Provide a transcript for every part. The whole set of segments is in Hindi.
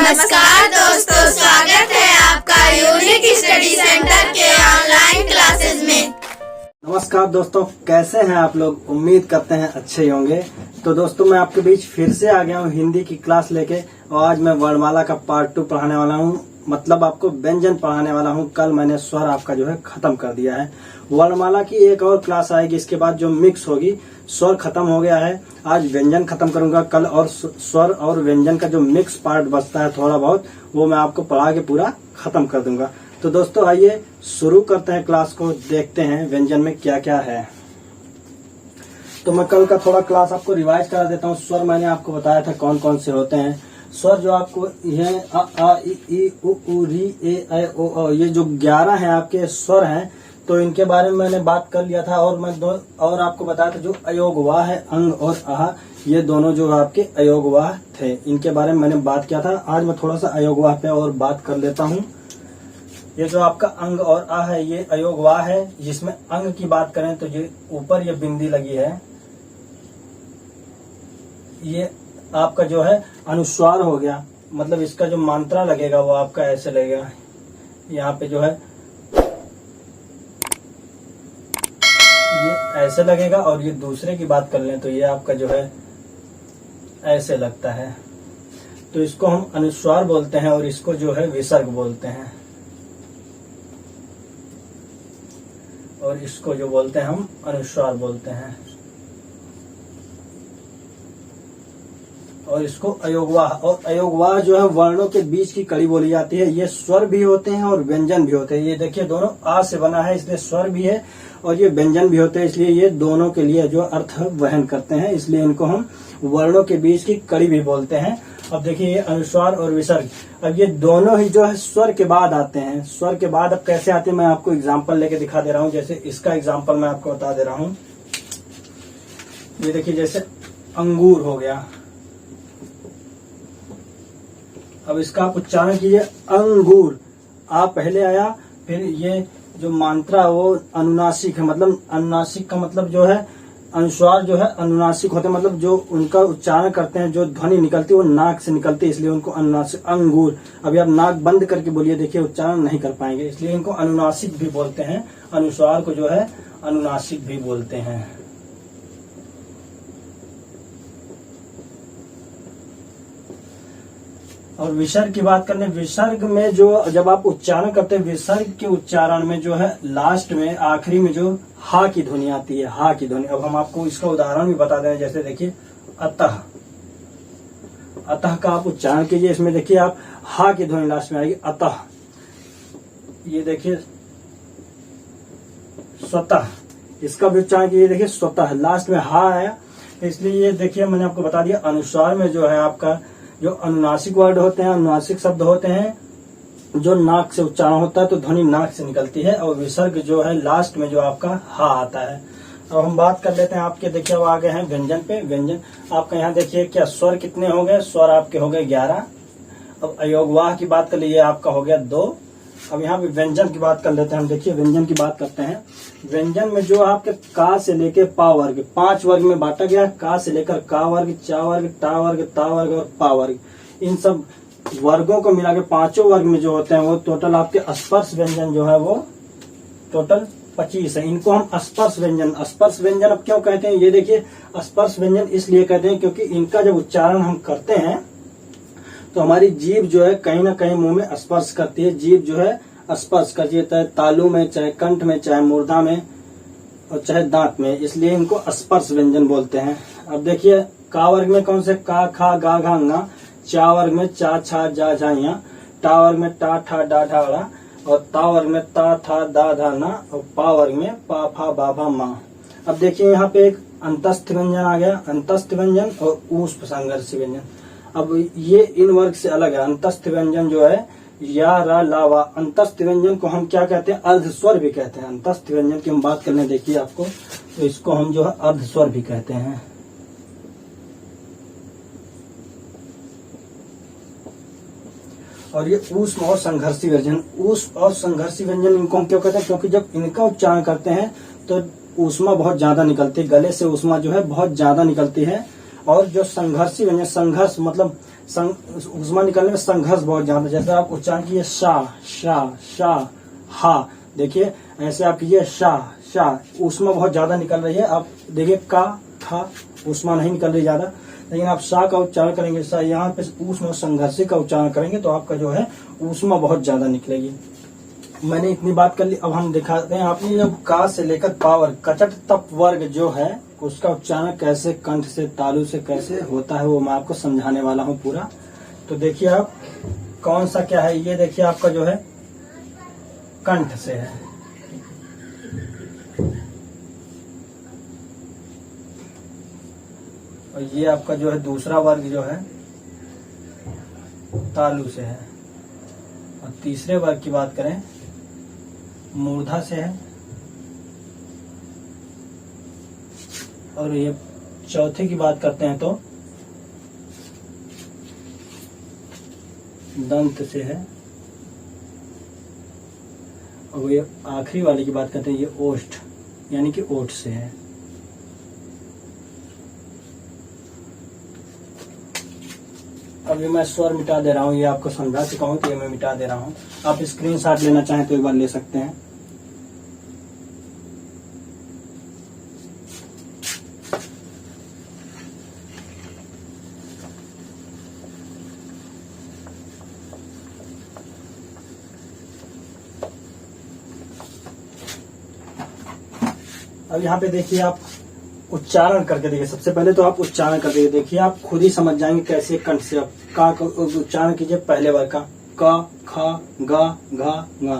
नमस्कार दोस्तों, स्वागत है आपका यूनिक स्टडी सेंटर के ऑनलाइन क्लासेस में। नमस्कार दोस्तों, कैसे हैं आप लोग? उम्मीद करते हैं अच्छे ही होंगे। तो दोस्तों, मैं आपके बीच फिर से आ गया हूं हिंदी की क्लास लेके, और आज मैं वर्णमाला का पार्ट 2 पढ़ाने वाला हूं। मतलब आपको व्यंजन पढ़ाने वाला हूं। कल मैंने स्वर आपका जो है खत्म कर दिया है। वर्णमाला की एक और क्लास आएगी, इसके बाद जो मिक्स होगी। स्वर खत्म हो गया है, आज व्यंजन खत्म करूंगा कल, और स्वर और व्यंजन का जो मिक्स पार्ट बचता है थोड़ा बहुत, वो मैं आपको पढ़ा के पूरा खत्म कर दूंगा। तो दोस्तों, आइए शुरू करते हैं क्लास को, देखते हैं व्यंजन में क्या क्या है। तो मैं कल का थोड़ा क्लास आपको रिवाइज करा देता हूँ। स्वर मैंने आपको बताया था कौन कौन से होते हैं। स्वर जो आपको ये अ आ इ उ री ए ऐ ओ औ, ये जो 11 हैं आपके स्वर हैं, तो इनके बारे में मैंने बात कर लिया था। और मैं और आपको बताया था जो अयोगवाह है, अंग और आह, ये दोनों जो आपके अयोगवाह थे, इनके बारे में मैंने बात किया था। आज मैं थोड़ा सा अयोगवाह पे और बात कर लेता हूँ। ये जो आपका अंग और आ है, ये अयोगवाह है। जिसमें अंग की बात करें तो ये ऊपर ये बिंदी लगी है, ये आपका जो है अनुस्वार हो गया। मतलब इसका जो मात्रा लगेगा वो आपका ऐसे लगेगा, यहाँ पे जो है ये ऐसे लगेगा। और ये दूसरे की बात कर लें तो ये आपका जो है ऐसे लगता है। तो इसको हम अनुस्वार बोलते हैं, और इसको जो है विसर्ग बोलते हैं, और इसको जो बोलते हैं हम अनुस्वार बोलते हैं, और इसको अयोगवाह। और अयोगवाह जो है वर्णों के बीच की कड़ी बोली जाती है। ये स्वर भी होते हैं और व्यंजन भी होते हैं। ये देखिए दोनों आ से बना है, इसलिए स्वर भी है, और ये व्यंजन भी होते हैं, इसलिए ये दोनों के लिए जो अर्थ वहन करते हैं, इसलिए इनको हम वर्णों के बीच की कड़ी भी बोलते हैं। अब देखिए ये अनुस्वार और विसर्ग, अब ये दोनों ही जो है स्वर के बाद आते हैं। स्वर के बाद अब कैसे आते हैं, मैं आपको एग्जाम्पल लेके दिखा दे रहा हूँ। जैसे इसका एग्जाम्पल मैं आपको बता दे रहा हूँ। ये देखिए जैसे अंगूर हो गया, अब इसका आप उच्चारण कीजिए अंगूर। आ पहले आया, फिर ये जो मात्रा वो अनुनासिक है। मतलब अनुनासिक का मतलब जो है अनुस्वार जो है अनुनासिक होते हैं, मतलब जो उनका उच्चारण करते हैं, जो ध्वनि निकलती है वो नाक से निकलती है, इसलिए उनको अनुनासिक। अंगूर, अभी आप नाक बंद करके बोलिए, देखिए उच्चारण नहीं कर पाएंगे, इसलिए इनको अनुनासिक भी बोलते हैं। अनुस्वार को जो है अनुनासिक भी बोलते हैं। और विसर्ग की बात करने, विसर्ग में जो जब आप उच्चारण करते हैं, विसर्ग के उच्चारण में जो है लास्ट में आखिरी में जो हा की ध्वनि आती है, हा की ध्वनि। अब हम आपको इसका उदाहरण भी बता दें। जैसे देखिए अतः, अतः का आप उच्चारण कीजिए, इसमें देखिए आप हा की ध्वनि लास्ट में आएगी, अतः। ये देखिए स्वतः, इसका भी उच्चारण कीजिए, देखिए स्वतः, लास्ट में हा आया, इसलिए ये देखिए मैंने आपको बता दिया। अनुस्वार में जो है आपका जो अनुनासिक वर्ड होते हैं, अनुनासिक शब्द होते हैं, जो नाक से उच्चारण होता है, तो ध्वनि नाक से निकलती है। और विसर्ग जो है लास्ट में जो आपका हा आता है। अब हम बात कर लेते हैं आपके, देखिए अब आ गए हैं व्यंजन पे। व्यंजन आपका यहाँ देखिए क्या स्वर कितने हो गए, स्वर आपके हो गए 11। अब अयोगवाह की बात कर लीजिए, आपका हो गया 2। अब यहाँ पे व्यंजन की बात कर लेते हैं हम। देखिए व्यंजन की बात करते हैं। व्यंजन में जो आपके का से लेके पा वर्ग 5 वर्ग में बांटा गया। का से लेकर का वर्ग, चा वर्ग, टा वर्ग, ता वर्ग और पा वर्ग, इन सब वर्गों को मिला के 5 वर्ग में जो होते हैं वो टोटल आपके स्पर्श व्यंजन जो है वो टोटल 25 है। इनको हम स्पर्श व्यंजन, स्पर्श व्यंजन अब क्यों कहते हैं, ये देखिए स्पर्श व्यंजन इसलिए कहते हैं क्योंकि इनका जब उच्चारण हम करते हैं तो हमारी जीभ जो है कहीं ना कहीं मुंह में स्पर्श करती है। जीभ जो है स्पर्श करती है, चाहे तालू में, चाहे कंठ में, चाहे मूर्धा में, और चाहे दांत में, इसलिए इनको स्पर्श व्यंजन बोलते हैं। अब देखिए का वर्ग में कौन से, का, खा, गा, घा, ङा। चा वर्ग में चा, छा, जा, झा, या। टा वर्ग में टा, ठा, डा, ढा, ड़ा। और ता वर्ग में ता, था, दा, धा, ना। और पा वर्ग में पा, फा, बा, भा, मा। अब देखिए यहाँ पे एक अंतस्थ व्यंजन आ गया, अंतस्थ व्यंजन और ऊष्प संघर्षी व्यंजन। अब ये इन वर्ग से अलग है। अंतस्थ व्यंजन जो है या, रा, ला, वा। अंतस्थ व्यंजन को हम क्या कहते हैं, अर्धस्वर भी कहते हैं। अंतस्थ व्यंजन की हम बात करने देखिए आपको, तो इसको हम जो है अर्धस्वर भी कहते हैं। और ये ऊष्म और संघर्षी व्यंजन, ऊष्म और संघर्षी व्यंजन इनको हम क्यों कहते हैं, क्योंकि जब इनका उच्चारण करते हैं तो ऊष्मा बहुत ज्यादा निकलती है, गले से ऊष्मा जो है बहुत ज्यादा निकलती है। और जो संघर्षी व्यंजन, संघर्ष मतलब ऊष्मा निकलने में संघर्ष बहुत ज्यादा। जैसे आप उच्चारण कीजिए शा शा शा हा, देखिए ऐसे आप कीजिए शा शा, ऊष्मा बहुत ज्यादा निकल रही है। आप देखिए का खा, ऊष्मा नहीं निकल रही ज्यादा, लेकिन आप शा का उच्चारण करेंगे, सा यहाँ पे ऊष्मा संघर्षी का उच्चारण करेंगे तो आपका जो है ऊष्मा बहुत ज्यादा निकलेगी। मैंने इतनी बात कर ली। अब हम दिखाते हैं आपने जब का से लेकर पावर कचट तप वर्ग जो है उसका उच्चारण कैसे कंठ से तालु से कैसे होता है वो मैं आपको समझाने वाला हूँ पूरा। तो देखिए आप कौन सा क्या है, ये देखिए आपका जो है कंठ से है, और ये आपका जो है दूसरा वर्ग जो है तालु से है, और तीसरे वर्ग की बात करें मूर्धा से है, और ये चौथे की बात करते हैं तो दंत से है, और ये आखिरी वाले की बात करते हैं ये ओष्ठ यानी कि ओठ से है। अभी मैं स्वर मिटा दे रहा हूँ, ये आपको समझा चुका हूँ तो ये मैं मिटा दे रहा हूँ। आप स्क्रीनशॉट लेना चाहें तो एक बार ले सकते हैं। अब यहाँ पे देखिए आप उच्चारण करके देखिए, सबसे पहले तो आप उच्चारण करके देखिए, आप खुद ही समझ जाएंगे कैसे कंठ से आप का उच्चारण कीजिए। पहले बार का खा गा घा गा,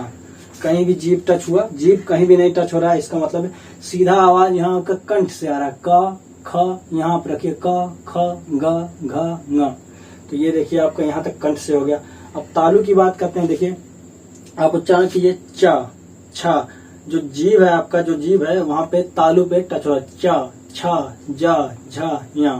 कहीं भी जीभ टच हुआ, जीभ कहीं भी नहीं टच हो रहा है, इसका मतलब है सीधा आवाज यहाँ का कंठ से आ रहा है। का ख यहाँ पर रखिए, क ख ग घ ङ, तो ये देखिए आपका यहाँ तक कंठ से हो गया। अब तालु की बात करते हैं, देखिए आप उच्चारण कीजिए च छ, जो जीभ है आपका जो जीभ है वहां पे तालु पे टच हो रहा है, च छ ज झ या,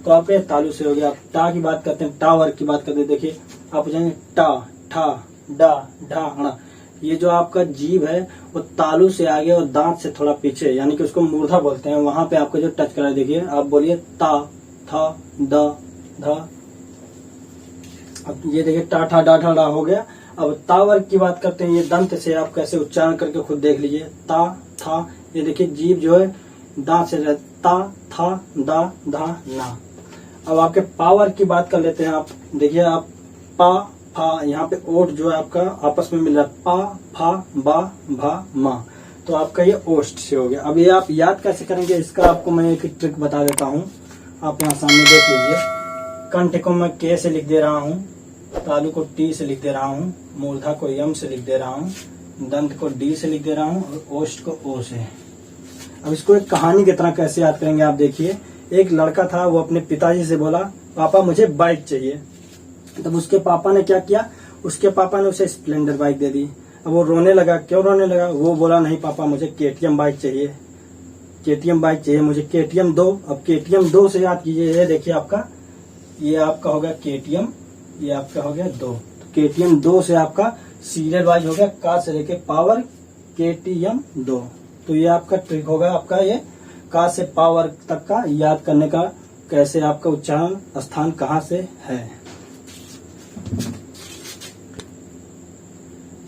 तो आपके तालु से हो गया। आप टा की बात करते हैं, टा वर्ग की बात करते हैं, देखिए आप जाएंगे टा ठा डा ढा णा, ये जो आपका जीभ है वो तालु से आगे और दांत से थोड़ा पीछे यानी कि उसको मूर्धा बोलते हैं, वहां पे आपको जो टच करा है देखिए आप बोलिए ता था द ध। अब ये देखिए टा ठा डा ठा डा हो गया। अब ता वर्ग की बात करते हैं, ये दंत से आप कैसे उच्चारण करके खुद देख लीजिए। ता था, ये देखिए जीभ जो है दांत से ता था दा धा ना। अब आपके पा वर्ग की बात कर लेते हैं, आप देखिए आप पा फा, यहाँ पे ओठ जो है आपका आपस में मिल रहा है, पा फा बा भा मा, तो आपका ये ओष्ठ से हो गया। अब ये आप याद कैसे करेंगे इसका आपको मैं एक ट्रिक बता देता हूँ, आप यहाँ सामने देख लीजिए। कंठ को मैं के से लिख दे रहा हूँ, तालु को टी से लिख दे रहा हूँ, मूर्धा को यम से लिख दे रहा हूँ, दंत को डी से लिख दे रहा हूँ, और ओष्ठ को ओ से। अब इसको एक कहानी की तरह कैसे याद करेंगे आप देखिए। एक लड़का था, वो अपने पिताजी से बोला पापा मुझे बाइक चाहिए। तब उसके पापा ने क्या किया, उसके पापा ने उसे स्प्लेंडर बाइक दे दी। अब वो रोने लगा, क्यों रोने लगा, वो बोला नहीं पापा मुझे केटीएम बाइक चाहिए, केटीएम बाइक चाहिए मुझे, केटीएम दो। अब केटीएम दो से याद कीजिए, ये देखिए आपका ये आपका हो गया केटीएम, ये आपका हो गया दो, तो केटीएम दो से आपका सीरियल वाइज हो गया का से लेके पावर केटीएम दो। तो ये आपका ट्रिक होगा आपका ये का से पावर तक का याद करने का, कैसे आपका उच्चारण स्थान कहाँ से है।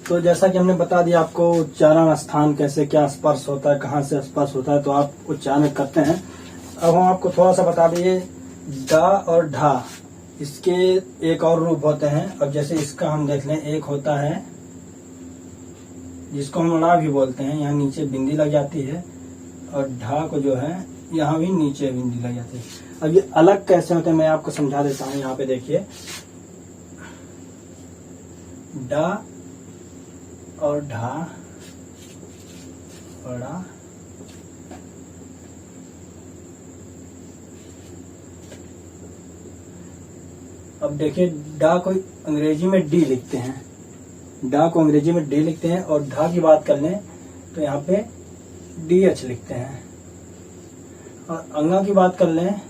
तो जैसा कि हमने बता दिया आपको उच्चारण स्थान कैसे क्या स्पर्श होता है, कहाँ से स्पर्श होता है, तो आप उच्चारण करते हैं। अब हम आपको थोड़ा सा बता दिए डा और ढा, इसके एक और रूप होते हैं। अब जैसे इसका हम देख लें, एक होता है जिसको हम ड़ा भी बोलते हैं, यहाँ नीचे बिंदी लग जाती है, और ढा को जो है यहाँ भी नीचे बिंदी लग जाती है। अब ये अलग कैसे होते हैं मैं आपको समझा देता हूँ। यहाँ पे देखिए डा और ढा और ड़ा, अब देखिए डा को अंग्रेजी में डी लिखते हैं, डा को अंग्रेजी में डी लिखते हैं, और ढा की बात कर लें तो यहाँ पे डी एच लिखते हैं, और अंगा की बात कर लें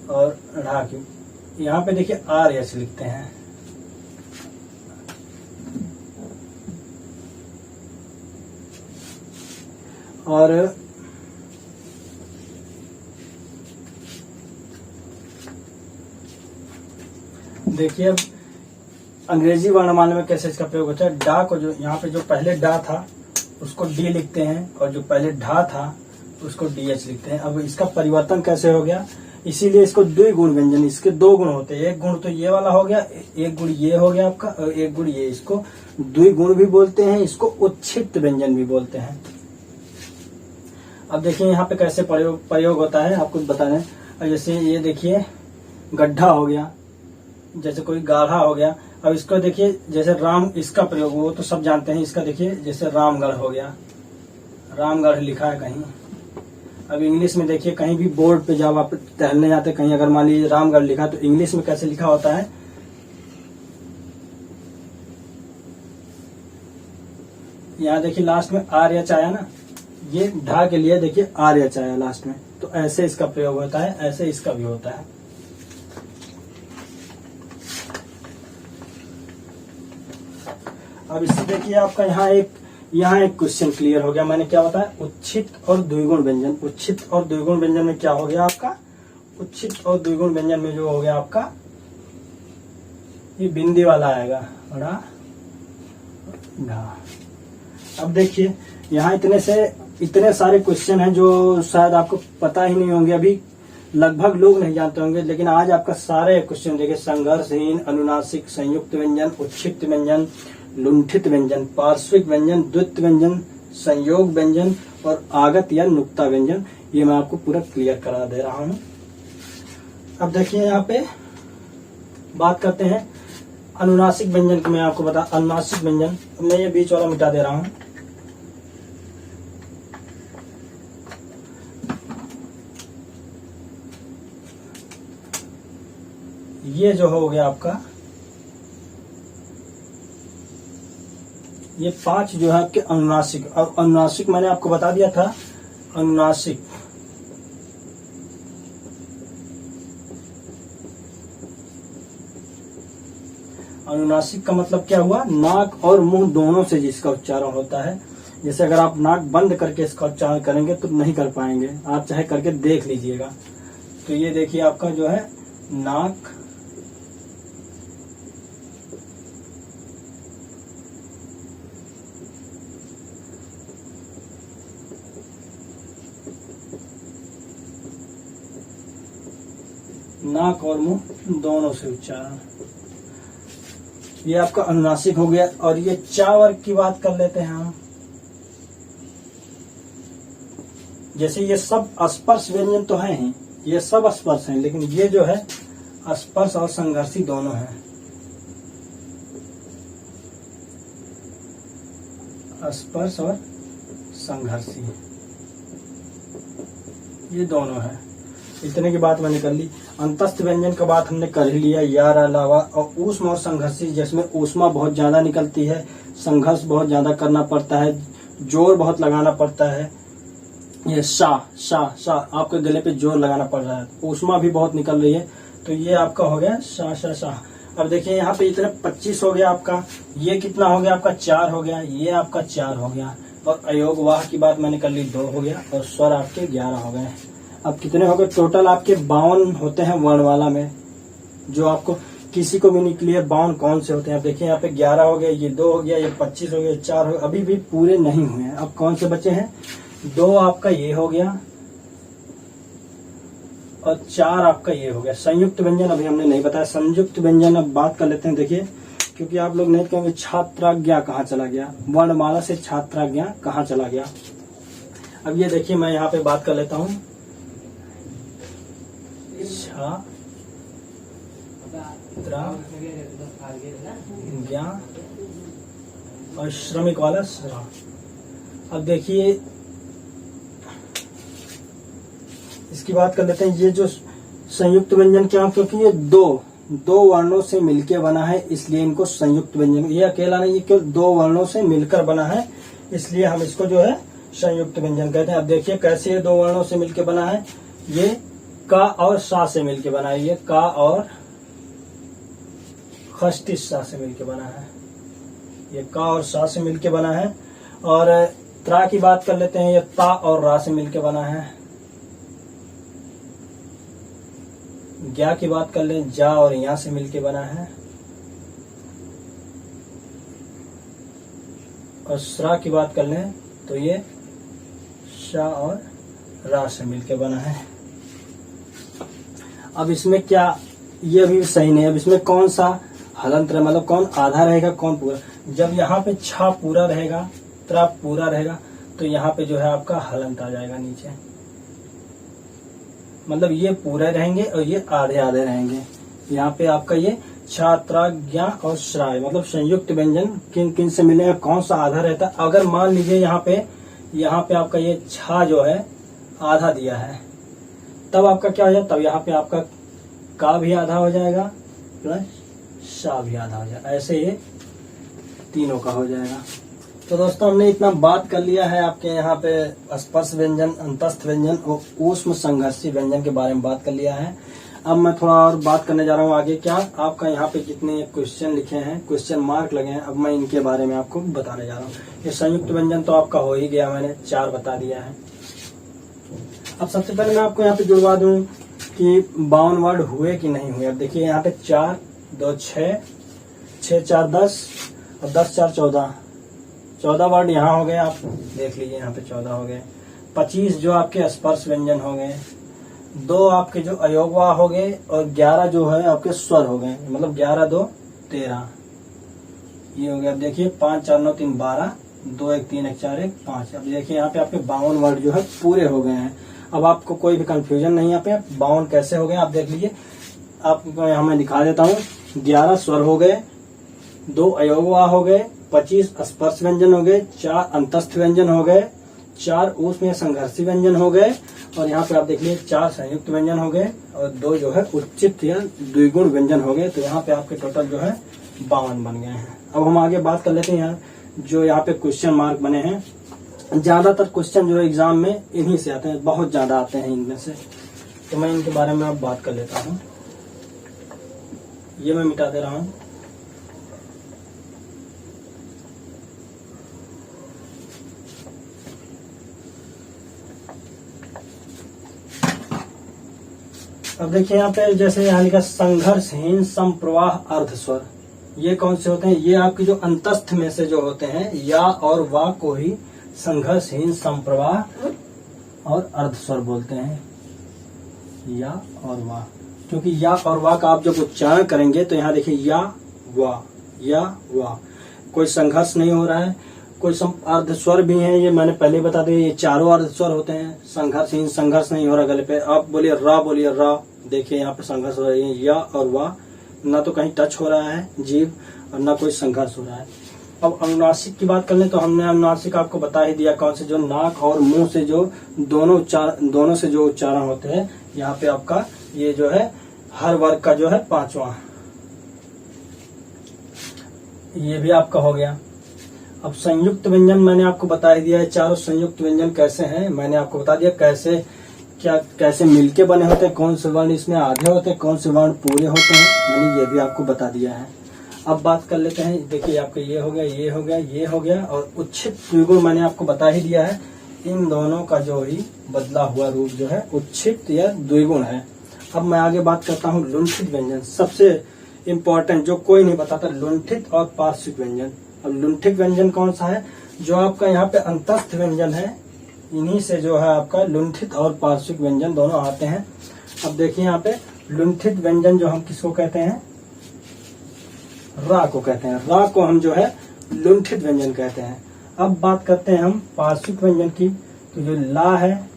और ढा की यहाँ पे देखिए आर एच लिखते हैं। और देखिए अब अंग्रेजी वर्णमाला में कैसे इसका प्रयोग होता है। डा को जो यहाँ पे जो पहले डा था उसको डी लिखते हैं और जो पहले ढा था उसको डीएच लिखते हैं। अब इसका परिवर्तन कैसे हो गया, इसीलिए इसको द्विगुण व्यंजन, इसके दो गुण होते हैं। एक गुण तो ये वाला हो गया, एक गुण ये हो गया आपका, और एक गुण ये। इसको द्विगुण भी बोलते हैं, इसको उच्छिष्ट व्यंजन भी बोलते हैं। अब देखिए यहाँ पे कैसे प्रयोग होता है आपको बता रहे हैं। जैसे ये देखिए गड्ढा हो गया, जैसे कोई गाढ़ा हो गया। अब इसको देखिए जैसे राम, इसका प्रयोग वो तो सब जानते हैं। इसका देखिए जैसे रामगढ़ हो गया, रामगढ़ लिखा है कहीं। अब इंग्लिश में देखिए कहीं भी बोर्ड पे जब आप टहलने जाते कहीं, अगर मान लीजिए रामगढ़ लिखा तो इंग्लिश में कैसे लिखा होता है, यहाँ देखिए लास्ट में आर एच आया ना, ये ढा के लिए देखिए आर एच आया लास्ट में, तो ऐसे इसका प्रयोग होता है, ऐसे इसका भी होता है। अब इससे देखिए आपका यहाँ एक क्वेश्चन क्लियर हो गया। मैंने क्या बताया, उच्छित और द्विगुण व्यंजन। उच्छित और द्विगुण व्यंजन में क्या हो गया आपका, उच्छित और द्विगुण व्यंजन में जो हो गया आपका ये बिंदी वाला आएगा, बड़ा ढा। अब देखिए यहाँ इतने सारे क्वेश्चन हैं जो शायद आपको पता ही नहीं होंगे, अभी लगभग लोग नहीं जानते होंगे, लेकिन आज आपका सारे क्वेश्चन देखिए संघर्षहीन, अनुनासिक, संयुक्त व्यंजन, उच्छिष्ट व्यंजन, लुंठित व्यंजन, पार्श्विक व्यंजन, द्वित व्यंजन, संयोग व्यंजन और आगत या नुक्ता व्यंजन, ये मैं आपको पूरा क्लियर करा दे रहा हूँ। अब देखिए यहाँ पे बात करते हैं अनुनासिक व्यंजन की। मैं आपको बता, अनुनासिक व्यंजन मैं ये बीच वाला मिटा दे रहा हूँ। ये जो हो गया आपका, ये 5 जो है आपके अनुनासिक। और अनुनासिक मैंने आपको बता दिया था, अनुनासिक अनुनासिक का मतलब क्या हुआ, नाक और मुंह दोनों से जिसका उच्चारण होता है। जैसे अगर आप नाक बंद करके इसका उच्चारण करेंगे तो नहीं कर पाएंगे, आप चाहे करके देख लीजिएगा। तो ये देखिए आपका जो है नाक, नाक और मुंह दोनों से उच्चारण, ये आपका अनुनासिक हो गया। और ये चा वर्ग की बात कर लेते हैं हम। जैसे ये सब स्पर्श व्यंजन तो है ही, ये सब स्पर्श हैं, लेकिन ये जो है स्पर्श और संघर्षी दोनों हैं। स्पर्श और संघर्षी ये दोनों है। इतने की बात मैंने कर ली। अंतस्थ व्यंजन का बात हमने कर ही लिया, यार अलावा। और ऊष्मा और संघर्षी, जिसमें ऊष्मा बहुत ज्यादा निकलती है, संघर्ष बहुत ज्यादा करना पड़ता है, जोर बहुत लगाना पड़ता है। ये सा सा सा आपके गले पे जोर लगाना पड़ रहा है, ऊष्मा भी बहुत निकल रही है, तो ये आपका हो गया सा सा सा। अब देखिए यहाँ पे इतने 25 हो गया आपका, ये कितना हो गया आपका 4 हो गया, ये आपका 4 हो गया। और अयोग वाह की बात मैंने कर ली 2 हो गया, और स्वर आपके 11 हो गए। अब कितने हो गए टोटल आपके 52 होते हैं वर्णमाला में, जो आपको किसी को भी नहीं क्लियर 52 कौन से होते हैं। अब देखिए यहाँ पे 11 हो गया, ये 2 हो गया, ये 25 हो गया, 4 हो गया, अभी भी पूरे नहीं हुए हैं। अब कौन से बचे हैं, 2 आपका ये हो गया और 4 आपका ये हो गया। संयुक्त व्यंजन अभी हमने नहीं बताया, संयुक्त व्यंजन अब बात कर लेते हैं। देखिए क्योंकि आप लोग नहीं कहेंगे छात्राज्ञा कहाँ चला गया, वर्णमाला से छात्राज्ञा कहाँ चला गया। अब ये देखिए मैं यहाँ पे बात कर लेता हूँ, ज्ञा और श्रमिक वाला श्रा। अब देखिए इसकी बात कर लेते हैं। ये जो संयुक्त व्यंजन क्या, क्योंकि ये दो वर्णों से मिलकर बना है, इसलिए इनको संयुक्त व्यंजन, ये अकेला नहीं, ये केवल 2 वर्णों से मिलकर बना है, इसलिए हम इसको जो है संयुक्त व्यंजन कहते हैं। अब देखिए कैसे ये 2 वर्णों से मिलकर बना है, ये का और सा से मिलकर बना है, ये का और खष्टिश सा से मिलकर बना है, ये का और सा से मिलकर बना है। और त्रा की बात कर लेते हैं, ये ता और रा से मिलकर बना है, ज्ञा की बात कर लें, जा और या से मिलके बना है। और श्रा की बात कर लें तो ये शा और रा से मिलके बना है। अब इसमें क्या, ये भी सही नहीं है। अब इसमें कौन सा हलंत है, मतलब कौन आधा रहेगा कौन पूरा। जब यहाँ पे छा पूरा रहेगा, त्रा पूरा रहेगा, तो यहाँ पे जो है आपका हलंत आ जाएगा नीचे। मतलब ये पूरे रहेंगे और ये आधे आधे रहेंगे। यहाँ पे आपका ये छा, त्रा, ज्ञा और श्राय, मतलब संयुक्त व्यंजन किन किन से मिलेगा, कौन सा आधा रहता है। अगर मान लीजिए यहाँ पे आपका ये छा जो है आधा दिया है, तब आपका क्या हो जाए, तब यहाँ पे आपका का भी आधा हो जाएगा प्लस शा भी आधा हो जाएगा। ऐसे ये तीनों का हो जाएगा। तो दोस्तों हमने इतना बात कर लिया है आपके यहाँ पे स्पर्श व्यंजन, अंतस्थ व्यंजन और ऊष्म संघर्षी व्यंजन के बारे में बात कर लिया है। अब मैं थोड़ा और बात करने जा रहा हूँ आगे। क्या आपका यहाँ पे जितने क्वेश्चन लिखे हैं, क्वेश्चन मार्क लगे हैं, अब मैं इनके बारे में आपको बताने जा रहा हूँ। ये संयुक्त व्यंजन तो आपका हो ही गया, मैंने 4 बता दिया है। अब सबसे पहले मैं आपको यहाँ पे जुड़वा दूं कि 52 वर्ड हुए कि नहीं हुए। अब देखिए यहाँ पे 4, 2, 6, 6, 4, 10 और 10, 4, 14, 14 वर्ड यहाँ हो गए। आप देख लीजिए यहाँ पे 14 हो गए। 25 जो आपके स्पर्श व्यंजन हो गए, 2 आपके जो अयोगवा हो गए और 11 जो है आपके स्वर हो गए। मतलब 11, 2, 13 ये हो गया। अब देखिए 5, 4, 9, 3, 12, 2, 1, 3, 1, 4, 1, 5। अब देखिए यहाँ पे आपके 52 वर्ड जो है पूरे हो गए हैं। अब आपको कोई भी कंफ्यूजन नहीं है यहाँ पे 52 कैसे हो गए आप देख लीजिए। आपको यहाँ मैं दिखा देता हूँ। 11 स्वर हो गए, 2 अयोगवा हो गए, 25 स्पर्श व्यंजन हो गए, 4 अंतस्थ व्यंजन हो गए, 4 ऊष्म संघर्षी व्यंजन हो गए और यहाँ पे आप देख लीजिए 4 संयुक्त व्यंजन हो गए और 2 जो है उच्चित या द्विगुण व्यंजन हो गए। तो यहाँ पे आपके टोटल जो है 52 बन गए हैं। अब हम आगे बात कर लेते हैं यार, जो यहाँ पे क्वेश्चन मार्क बने हैं। ज्यादातर क्वेश्चन जो है एग्जाम में इन्हीं से आते हैं, बहुत ज्यादा आते हैं इनमें से। तो मैं इनके बारे में अब बात कर लेता हूँ। ये मैं मिटा दे रहा हूँ। अब देखिए यहाँ पे जैसे यहाँ लिखा संघर्षहीन संप्रवाह अर्धस्वर, ये कौन से होते हैं? ये आपकी जो अंतस्थ में से जो होते हैं, या और वा को ही संघर्षहीन संप्रवाह और अर्धस्वर बोलते हैं। या और वा, क्योंकि या और वा का आप जब उच्चारण करेंगे तो यहाँ देखिए या वा, कोई संघर्ष नहीं हो रहा है, कोई अर्धस्वर भी है। ये मैंने पहले बता दिया, ये चारों अर्धस्वर होते हैं। संघर्षहीन, संघर्ष नहीं हो रहा गले पे। आप बोलिए रा, देखिए यहाँ पे संघर्ष हो रही है। या और वा, ना तो कहीं टच हो रहा है जीभ और ना कोई संघर्ष हो रहा है। अब अनुनासिक की बात कर लें तो हमने अनुनासिक आपको बता ही दिया, कौन से, जो नाक और मुंह से जो दोनों से जो उच्चारण होते हैं। यहाँ पे आपका ये जो है हर वर्ग का जो है 5वां, ये भी आपका हो गया। अब संयुक्त व्यंजन मैंने आपको बता ही दिया है। चारों संयुक्त व्यंजन कैसे हैं मैंने आपको बता दिया, कैसे मिलके बने होते हैं, कौन से वर्ण इसमें आधे होते हैं, कौन से वर्ण पूरे होते हैं, मैंने ये भी आपको बता दिया है। अब बात कर लेते हैं। देखिए आपका ये हो गया और उच्छित द्विगुण मैंने आपको बता ही दिया है। इन दोनों का जो ही बदला हुआ रूप जो है उच्छित या द्विगुण है। अब मैं आगे बात करता हूँ लुंठित व्यंजन, सबसे इम्पोर्टेंट जो कोई नहीं बताता, लुंठित और पार्श्विक व्यंजन। अब लुंठित व्यंजन कौन सा है? जो आपका यहाँ पे अंतस्थ व्यंजन है, इन्हीं से जो है आपका लुंठित और पार्श्विक व्यंजन दोनों आते हैं। अब देखिए यहाँ पे लुंठित व्यंजन जो हम किसको कहते हैं? रा को कहते हैं। रा को हम जो है लुंठित व्यंजन कहते हैं। अब बात करते हैं हम पार्श्विक व्यंजन की, तो जो ला है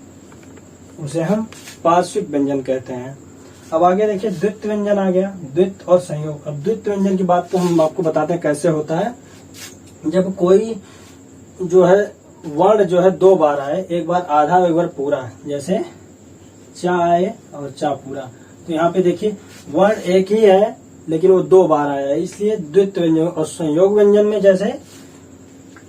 उसे हम पार्श्विक व्यंजन कहते हैं। अब आगे देखिए द्वित्व व्यंजन आ गया, द्वित्व और संयोग। अब द्वित्व व्यंजन की बात तो हम आपको बताते हैं कैसे होता है। जब कोई जो है वर्ण जो है 2 बार आए, एक बार आधा और एक बार पूरा, जैसे चा आए और चा पूरा, तो यहाँ पे देखिए वर्ण एक ही है लेकिन वो 2 बार आया है, इसलिए द्वित्व व्यंजन। और संयोग व्यंजन में जैसे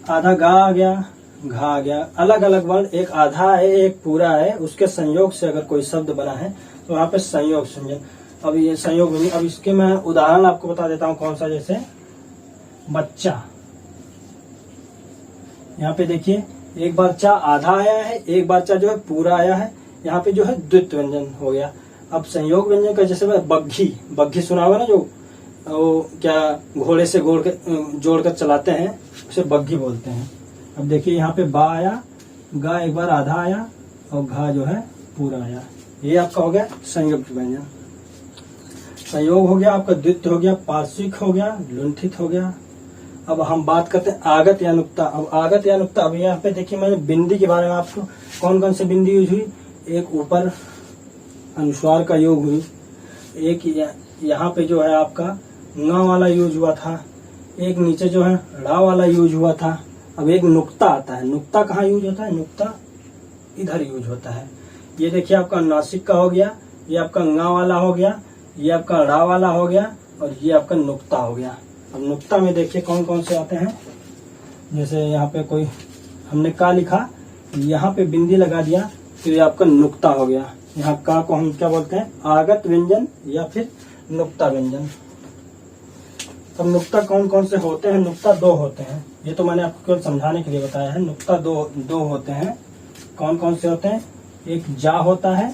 आधा गा आ गया, घा आ गया, अलग अलग वर्ण, एक आधा है एक पूरा है, उसके संयोग से अगर कोई शब्द बना है तो वहाँ पे संयोग व्यंजन। अब ये संयोग व्यंजन, अब इसके मैं उदाहरण आपको बता देता हूँ कौन सा। जैसे बच्चा, यहाँ पे देखिए एक बार चा आधा आया है, एक बार चा जो है पूरा आया है, यहाँ पे जो है द्वित्व व्यंजन हो गया। अब संयोग व्यंजन का जैसे बग्घी, बग्घी सुना होगा ना, जो वो क्या घोड़े से जोड़कर चलाते हैं, उसे बग्घी बोलते हैं। अब देखिए यहाँ पे बा आया, गा एक बार आधा आया और घा जो है पूरा आया। ये आपका हो गया संयुक्त व्यंजन। संयोग हो गया आपका, द्वित्व हो गया, पार्श्विक हो गया, लुंठित हो गया। अब हम बात करते हैं आगत या नुक्ता। अब आगत या नुक्ता, अब यहाँ पे देखिए मैंने बिंदी के बारे में आपको, कौन कौन से बिंदी यूज हुई, एक ऊपर अनुस्वार का योग हुई, एक यहाँ पे जो है आपका ङ वाला यूज हुआ था, एक नीचे जो है ड़ा वाला यूज हुआ था। अब एक नुक्ता आता है। नुक्ता कहाँ यूज होता है? नुक्ता इधर यूज होता है। ये देखिए आपका नासिक का हो गया, ये आपका ङ वाला हो गया, ये आपका ड़ा वाला हो गया और ये आपका नुक्ता हो गया। अब नुक्ता में देखिए कौन कौन से आते हैं। जैसे यहाँ पे कोई हमने का लिखा, यहाँ पे बिंदी लगा दिया तो ये आपका नुक्ता हो गया। यहाँ का को हम क्या बोलते हैं? आगत व्यंजन या फिर नुक्ता व्यंजन। अब नुक्ता कौन कौन से होते हैं? नुक्ता दो होते हैं। ये तो मैंने आपको केवल समझाने के लिए बताया है। नुक्ता दो होते हैं। कौन कौन से होते हैं? एक जा होता है,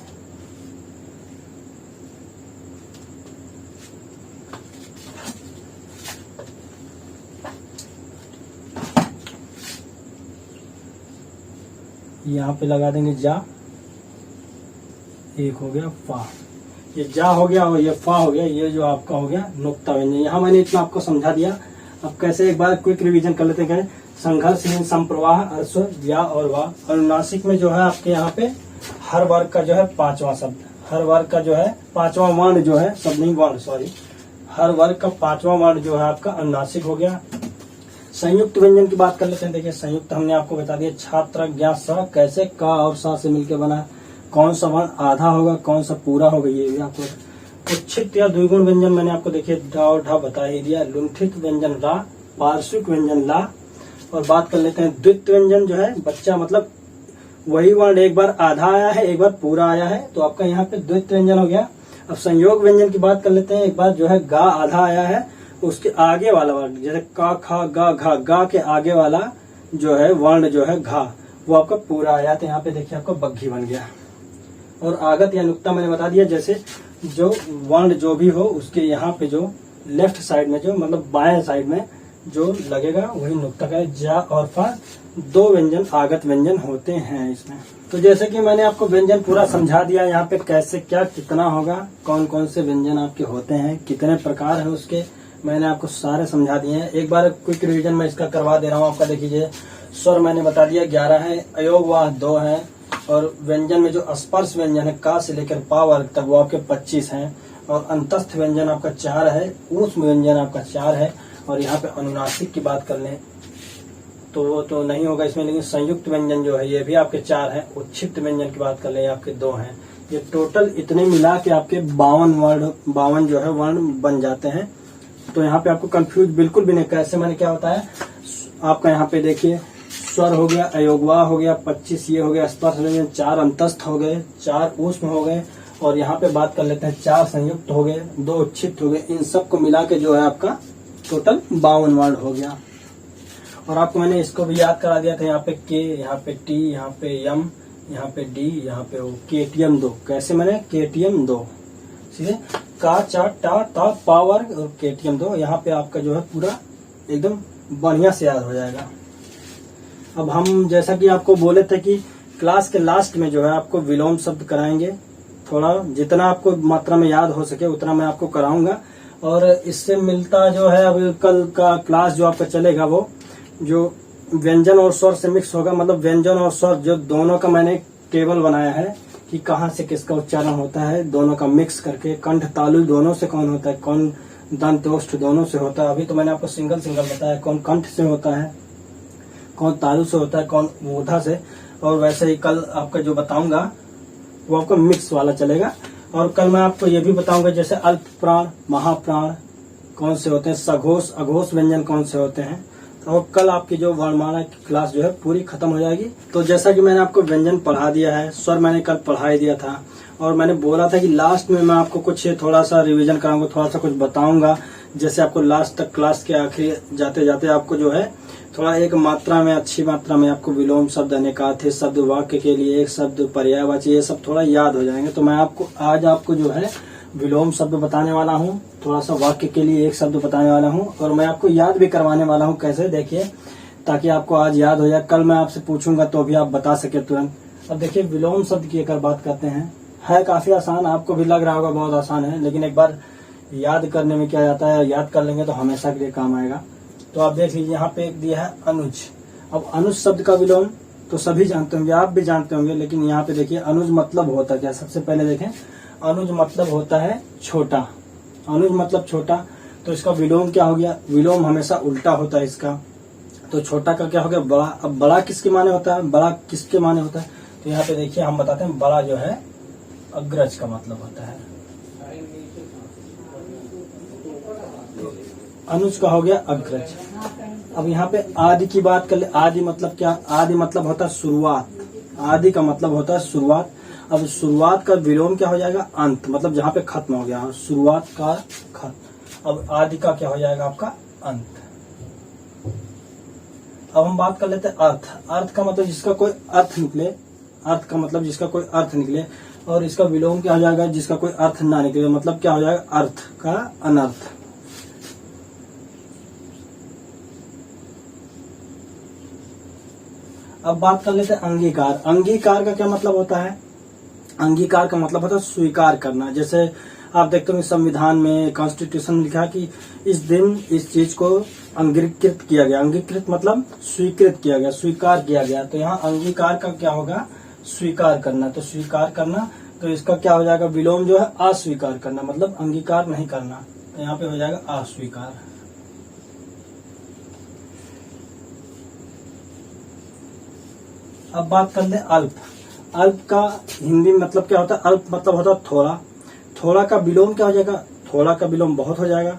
यहाँ पे लगा देंगे जा, एक हो गया फा। ये जा हो गया और ये फा हो गया। ये जो आपका हो गया नुक्ता व्यंजन। यहाँ मैंने इतना आपको समझा दिया। अब कैसे एक बार क्विक रिवीजन कर लेते हैं। संघर्षहीन संप्रवाह अर्स्व या और वा। अनुनासिक में जो है आपके यहाँ पे हर वर्ग का जो है पांचवा शब्द, हर वर्ग का जो है पांचवा वर्ण जो है, शब्द नहीं वर्ण, सॉरी, हर वर्ग का पांचवा वर्ण जो है आपका अनुनासिक हो गया। संयुक्त व्यंजन की बात कर लेते हैं। देखिए संयुक्त हमने आपको बता दिया, छात्र ज्ञा स कैसे का और सा से मिलकर बना, कौन सा वर्ण आधा होगा, कौन सा पूरा होगा, ये भी आपको। उच्छित या द्विगुण व्यंजन मैंने आपको देखिए ढा और ढा बता ही दिया। लुंठित व्यंजन रा, पार्श्विक व्यंजन ला। और बात कर लेते हैं द्वित्व व्यंजन जो है, बच्चा मतलब वही वर्ण एक बार आधा आया है, एक बार पूरा आया है, तो आपका यहाँ पे द्वित्व व्यंजन हो गया। अब संयोग व्यंजन की बात कर लेते हैं। एक बार जो है गा आधा आया है, उसके आगे वाला वर्ण जैसे का खा गा घा, गा के आगे वाला जो है वर्ण जो है घा, वो आपका पूरा आया। तो यहाँ पे देखिए आपका बग्घी बन गया। और आगत या नुक्ता मैंने बता दिया, जैसे जो वर्ण जो भी हो उसके यहाँ पे जो लेफ्ट साइड में जो मतलब बाएं साइड में जो लगेगा वही नुक्ता का। जा और फा दो व्यंजन आगत व्यंजन होते हैं इसमें। तो जैसे कि मैंने आपको व्यंजन पूरा समझा दिया, यहाँ पे कैसे क्या कितना होगा, कौन कौन से व्यंजन आपके होते हैं, कितने प्रकार है उसके, मैंने आपको सारे समझा दिए हैं। एक बार क्विक रिवीजन में इसका करवा दे रहा हूँ आपका। देखिए स्वर मैंने बता दिया 11 है, अयोगवाह 2 है, और व्यंजन में जो स्पर्श व्यंजन है का से लेकर पा वर्ग तक वो आपके 25 हैं, और अंतस्थ व्यंजन आपका 4 है, ऊष्म व्यंजन आपका 4 है। और यहाँ पे अनुनासिक की बात कर लें तो वो तो नहीं होगा इसमें, लेकिन संयुक्त व्यंजन जो है ये भी आपके 4 है। उच्छित व्यंजन की बात कर लें आपके 2 हैं। ये टोटल इतने मिला के आपके 52 जो है वर्ण बन जाते हैं। तो यहाँ पे आपको कंफ्यूज बिल्कुल भी नहीं। कैसे मैंने क्या बताया आपका, यहाँ पे देखिए स्वर हो गया, अयोगवाह हो गया 25, ये हो गया स्पर्श व्यंजन 4, अंतस्थ हो गए 4, ऊष्म हो गए, और यहाँ पे बात कर लेते हैं 4 संयुक्त हो गए, 2 उच्छित हो गए। इन सबको मिला के जो है आपका टोटल 52 वर्ण हो गया। और आपको मैंने इसको भी याद करा दिया था, यहाँ पे के, यहाँ पे टी, यहाँ पे यम, यहाँ पे डी, यहाँ पे ओ, केटीएम 2। कैसे मैंने केटीएम 2 सीधे का चा टा ता पावर और केटीएम 2, यहाँ पे आपका जो है पूरा एकदम बढ़िया से याद हो जाएगा। अब हम जैसा कि आपको बोले थे कि क्लास के लास्ट में जो है आपको विलोम शब्द कराएंगे, थोड़ा जितना आपको मात्रा में याद हो सके उतना मैं आपको कराऊंगा। और इससे मिलता जो है अब कल का क्लास जो आपका चलेगा वो जो व्यंजन और स्वर से मिक्स होगा, मतलब व्यंजन और स्वर जो दोनों का मैंने टेबल बनाया है कि कहाँ से किसका उच्चारण होता है, दोनों का मिक्स करके। कंठ तालु दोनों से कौन होता है, कौन दंत ओष्ठ दोनों से होता है। अभी तो मैंने आपको सिंगल बताया, कौन कंठ से होता है, कौन तालु से होता है, कौन मूर्धा से। और वैसे ही कल आपका जो बताऊंगा वो आपका मिक्स वाला चलेगा। और कल मैं आपको ये भी बताऊंगा जैसे अल्प प्राण, महाप्राण कौन से होते हैं, सघोष अघोष व्यंजन कौन से होते हैं। और कल आपकी जो वर्णमाला की क्लास जो है पूरी खत्म हो जाएगी। तो जैसा कि मैंने आपको व्यंजन पढ़ा दिया है, स्वर मैंने कल पढ़ा ही दिया था, और मैंने बोला था कि लास्ट में मैं आपको कुछ थोड़ा सा रिवीजन कराऊंगा, थोड़ा सा कुछ बताऊंगा, जैसे आपको लास्ट तक क्लास के आखिर जाते जाते आपको जो है थोड़ा एक मात्रा में, अच्छी मात्रा में आपको विलोम शब्द, अनेकार्थी शब्द, वाक्य के लिए एक शब्द, पर्यायवाची, ये सब थोड़ा याद हो जाएंगे। तो मैं आज आपको जो है विलोम शब्द बताने वाला हूँ, थोड़ा सा वाक्य के लिए एक शब्द बताने वाला हूँ, और मैं आपको याद भी करवाने वाला हूँ कैसे, देखिए, ताकि आपको आज याद हो जाए, कल मैं आपसे पूछूंगा तो भी आप बता सके तुरंत। अब देखिए विलोम शब्द की अगर बात करते हैं, है काफी आसान, आपको भी लग रहा होगा बहुत आसान है, लेकिन एक बार याद करने में क्या जाता है, याद कर लेंगे तो हमेशा के लिए काम आएगा। तो आप देख लीजिए, यहाँ पे एक दिया है अनुज। अब अनुज शब्द का विलोम तो सभी जानते होंगे, आप भी जानते होंगे, लेकिन यहाँ पे देखिए अनुज मतलब होता क्या। सबसे पहले देखें, अनुज मतलब होता है छोटा। अनुज मतलब छोटा, तो इसका विलोम क्या हो गया, विलोम हमेशा उल्टा होता है इसका। तो छोटा का क्या हो गया, बड़ा। अब बड़ा किसके माने होता है, बड़ा किसके माने होता है, तो यहाँ पे देखिए हम बताते हैं, बड़ा जो है अग्रज का मतलब होता है। अनुज का हो गया अग्रज। अब यहाँ पे आदि की बात कर ले। आदि मतलब क्या, आदि मतलब होता है शुरुआत। आदि का मतलब होता है शुरुआत। अब शुरुआत का विलोम क्या हो जाएगा, अंत, मतलब जहाँ पे खत्म हो गया, शुरुआत का खत्म। अब आदि का क्या हो जाएगा आपका अंत। अब हम बात कर लेते हैं अर्थ। अर्थ का मतलब जिसका कोई अर्थ निकले, अर्थ का मतलब जिसका कोई अर्थ निकले, और इसका विलोम क्या हो जाएगा, जिसका कोई अर्थ ना निकले, मतलब क्या हो जाएगा, अर्थ का अनर्थ। अब बात कर लेते हैं अंगीकार। अंगीकार का क्या मतलब होता है, अंगीकार का मतलब होता है स्वीकार करना। जैसे आप देखते होंगे संविधान में, कॉन्स्टिट्यूशन में लिखा कि इस दिन इस चीज को अंगीकृत किया गया। अंगीकृत मतलब स्वीकृत किया गया, स्वीकार किया गया। तो यहाँ अंगीकार का क्या होगा, स्वीकार करना। तो स्वीकार करना, तो इसका क्या हो जाएगा, विलोम जो है अस्वीकार करना, मतलब अंगीकार नहीं करना। तो यहाँ पे हो जाएगा अस्वीकार। अब बात कर ले अल्प। अल्प का हिंदी में मतलब क्या होता है, अल्प मतलब होता है थोड़ा। थोड़ा का विलोम क्या हो जाएगा, थोड़ा का विलोम बहुत हो जाएगा।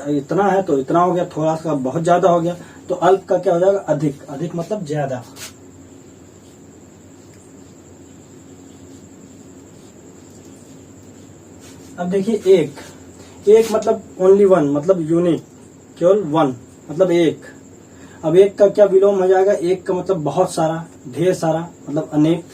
इतना है तो इतना हो गया, थोड़ा सा बहुत ज्यादा हो गया, तो अल्प का क्या हो जाएगा, अधिक। अधिक मतलब ज्यादा। अब देखिए एक। एक मतलब ओनली वन, मतलब यूनिक, केवल वन, मतलब एक। अब एक का क्या विलोम हो जाएगा, एक का मतलब बहुत सारा, ढेर सारा, मतलब अनेक।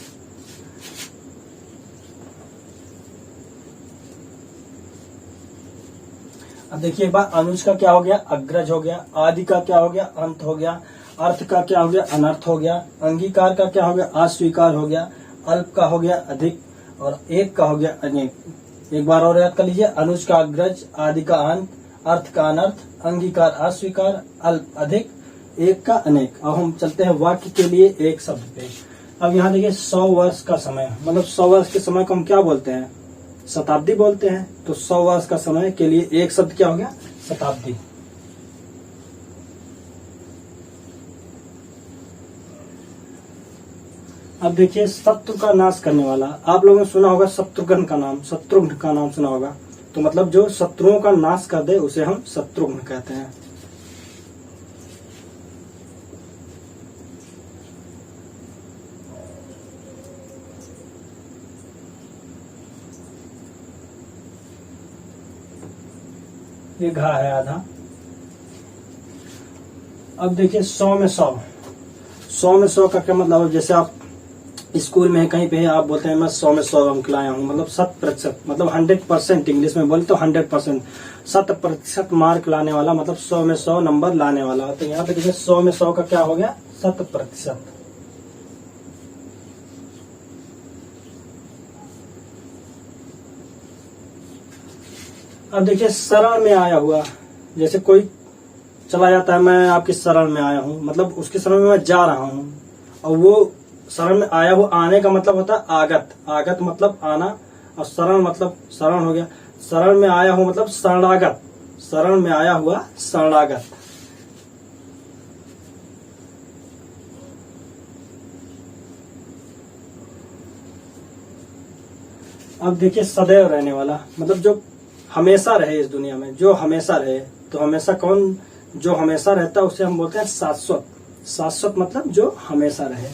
अब देखिए एक बार, अनुज का क्या हो गया, अग्रज हो गया। आदि का क्या हो गया, अंत हो गया। अर्थ का क्या हो गया, अनर्थ हो गया। अंगीकार का क्या हो गया, अस्वीकार हो गया। अल्प का हो गया अधिक, और एक का हो गया अनेक। एक बार और याद कर लीजिए, अनुज का अग्रज, आदि का अंत, अर्थ का अनर्थ, अंगीकार अस्वीकार, अल्प अधिक, एक का अनेक। अब हम चलते हैं वाक्य के लिए एक शब्द पे। अब यहाँ देखिए 100 वर्ष का समय, मतलब 100 वर्ष के समय को हम क्या बोलते हैं, शताब्दी बोलते हैं। तो 100 वर्ष का समय के लिए एक शब्द क्या हो गया, शताब्दी। अब देखिए शत्रु का नाश करने वाला। आप लोगों ने सुना होगा शत्रुघ्न का नाम, शत्रुघ्न का नाम सुना होगा। तो मतलब जो शत्रुओं का नाश कर दे उसे हम शत्रुघ्न कहते हैं। ये घा है आधा। अब देखिए 100 में 100। 100 में 100 का क्या मतलब है, जैसे आप स्कूल में कहीं पे आप बोलते हैं मैं 100 में 100 अंक लाया हूँ, मतलब 100%, मतलब 100%। इंग्लिश में बोले तो 100%, 100% मार्क लाने वाला, मतलब 100 में 100 नंबर लाने वाला। तो यहाँ पे देखिए 100 में 100 का क्या हो गया, 100%। अब देखिए शरण में आया हुआ, जैसे कोई चला जाता है, मैं आपकी शरण में आया हूँ, मतलब उसकी शरण में मैं जा रहा हूँ। और वो शरण में आया हुआ, आने का मतलब होता है आगत। आगत मतलब आना, और शरण मतलब शरण हो गया। शरण में आया हूँ मतलब शरणागत, शरण में आया हुआ शरणागत। अब देखिए सदैव रहने वाला, मतलब जो हमेशा रहे इस दुनिया में, जो हमेशा रहे। तो हमेशा कौन, जो हमेशा रहता है उसे हम बोलते हैं शाश्वत। शाश्वत मतलब जो हमेशा रहे।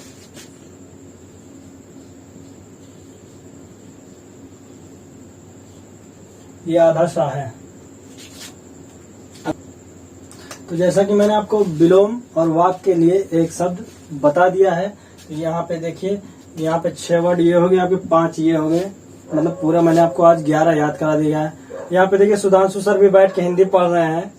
ये आधा सा है। तो जैसा कि मैंने आपको विलोम और वाक के लिए एक शब्द बता दिया है। यहाँ पे देखिए, यहाँ पे 6 वर्ड ये हो गए, आपके 5 ये हो गए, मतलब पूरा मैंने आपको आज 11 याद करा दिया है। यहाँ पे देखिए सुधांशु सर भी बैठ के हिंदी पढ़ रहे हैं।